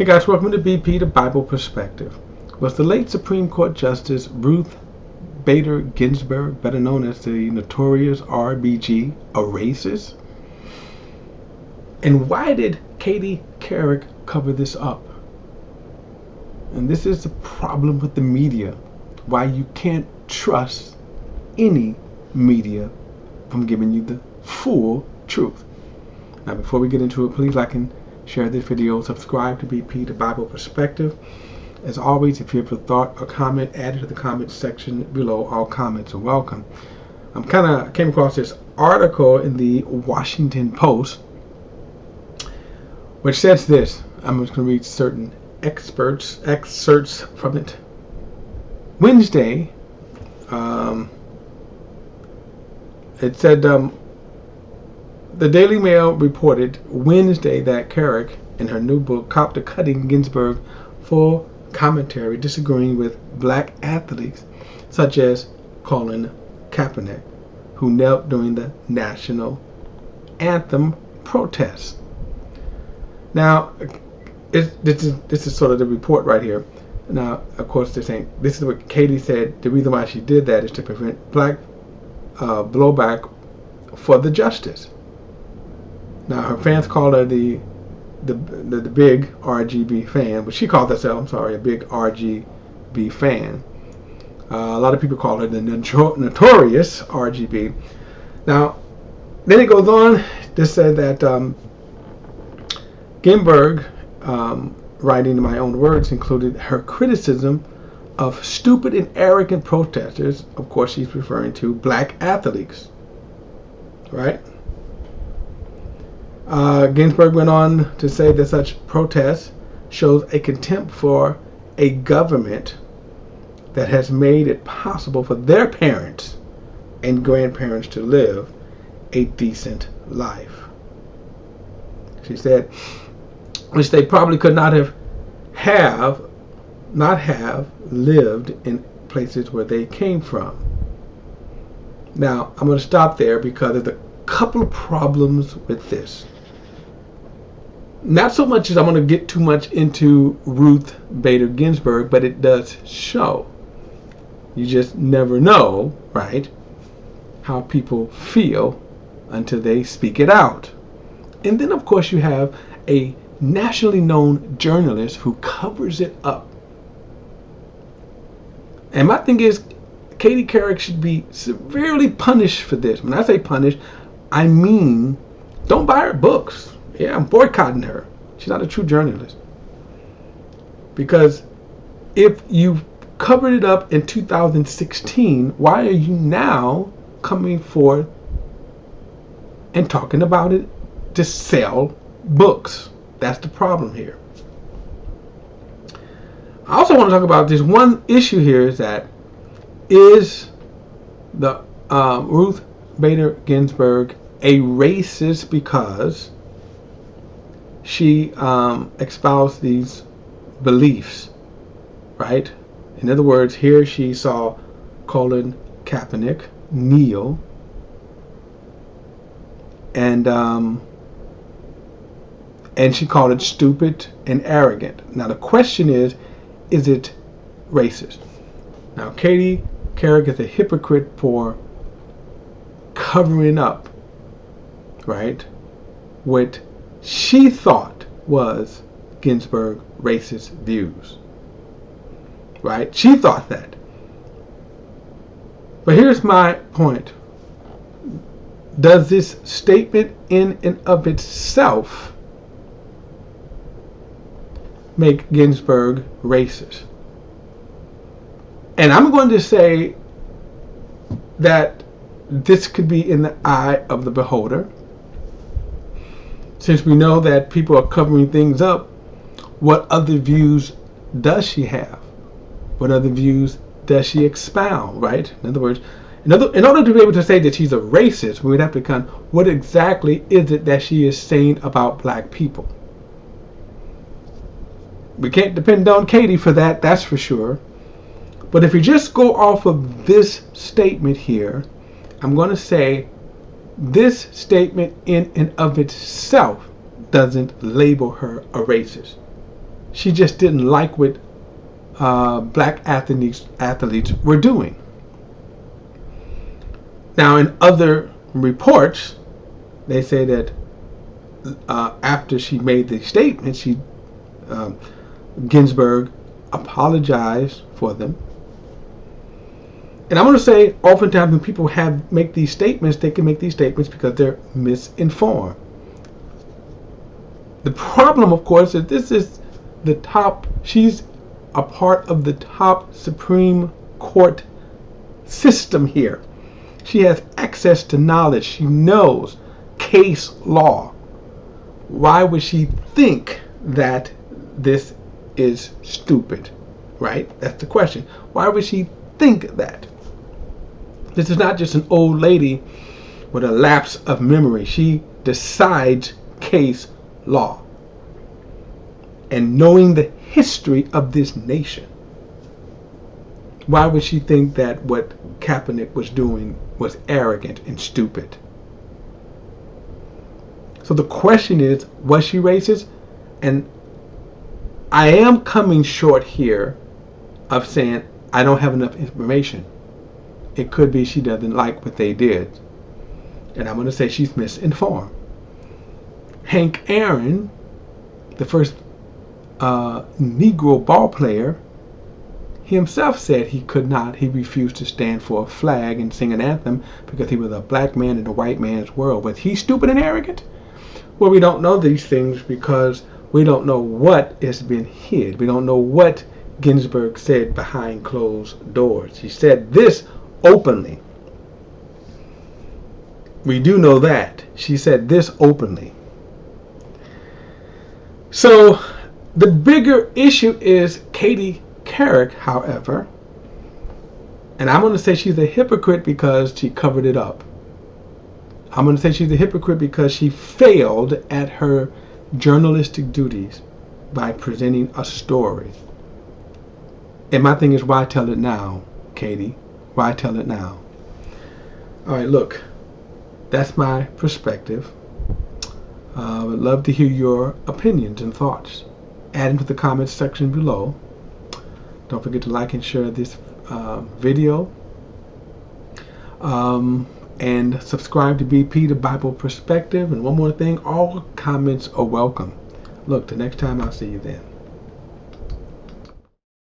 Hey guys, welcome to BP, the Bible Perspective. Was the late Supreme Court Justice Ruth Bader Ginsburg, better known as the notorious RBG, a racist? And why did Couric cover this up? And this is the problem with the media, why you can't trust any media from giving you the full truth. Now, before we get into it, please like and share this video, subscribe to BP, the Bible Perspective. As always, if you have a thought or comment, add it to the comment section below. All comments are welcome. I came across this article in the Washington Post, which says this. I'm just going to read certain excerpts from it. Wednesday, it said, the Daily Mail reported Wednesday that Couric, in her new book, copped a cutting Ginsburg full commentary disagreeing with black athletes such as Colin Kaepernick, who knelt during the national anthem protests. Now, this is sort of the report right here. Now, of course, this is what Katie said. The reason why she did that is to prevent black blowback for the justice. Now, her fans call her the big RGB fan, but she called herself, a big RGB fan. A lot of people call her the notorious RGB. Now, then it goes on to say that Ginsburg, writing in my own words, included her criticism of stupid and arrogant protesters. Of course, she's referring to black athletes, right? Ginsburg went on to say that such protests shows a contempt for a government that has made it possible for their parents and grandparents to live a decent life. She said, which they probably could not have lived in places where they came from. Now, I'm going to stop there because there's a couple of problems with this. Not so much as I'm going to get too much into Ruth Bader Ginsburg, but it does show. You just never know, right, how people feel until they speak it out. And then, of course, you have a nationally known journalist who covers it up. And my thing is, Couric should be severely punished for this. When I say punished, I mean don't buy her books. Yeah, I'm boycotting her. She's not a true journalist. Because if you covered it up in 2016, why are you now coming forth and talking about it to sell books? That's the problem here. I also want to talk about this one issue here is that is the Ruth Bader Ginsburg a racist because she espoused these beliefs, right? In other words, here she saw Colin Kaepernick kneel and she called it stupid and arrogant. Now the question is it racist? Now Couric is a hypocrite for covering up, right, what she thought was Ginsburg racist views, right? She thought that. But here's my point. Does this statement in and of itself make Ginsburg racist? And I'm going to say that this could be in the eye of the beholder. Since we know that people are covering things up, what other views does she have? What other views does she expound, right? In other words, in order to be able to say that she's a racist, we would have to what exactly is it that she is saying about black people? We can't depend on Katie for that, that's for sure. But if you just go off of this statement here, I'm going to say this statement in and of itself doesn't label her a racist. She just didn't like what black athletes were doing. Now, in other reports, they say that after she made the statement, Ginsburg apologized for them. And I'm going to say, oftentimes when people make these statements, they can make these statements because they're misinformed. The problem, of course, is this is the top. She's a part of the top Supreme Court system here. She has access to knowledge. She knows case law. Why would she think that this is stupid? Right? That's the question. Why would she think that? This is not just an old lady with a lapse of memory. She decides case law. And knowing the history of this nation, why would she think that what Kaepernick was doing was arrogant and stupid? So the question is, was she racist? And I am coming short here of saying I don't have enough information. It could be she doesn't like what they did. And I'm going to say she's misinformed. Hank Aaron, the first Negro ball player, he himself said he refused to stand for a flag and sing an anthem because he was a black man in a white man's world. Was he stupid and arrogant? Well, we don't know these things because we don't know what has been hid. We don't know what Ginsburg said behind closed doors. She said this openly. We do know that. She said this openly. So the bigger issue is Katie Couric, however, and I'm going to say she's a hypocrite because she covered it up. I'm going to say she's a hypocrite because she failed at her journalistic duties by presenting a story. And my thing is, why tell it now, Katie? Why tell it now? All right, look, that's my perspective. I would love to hear your opinions and thoughts. Add them to the comments section below. Don't forget to like and share this video. And subscribe to BP, the Bible Perspective. And one more thing, all comments are welcome. Look, the next time I'll see you then.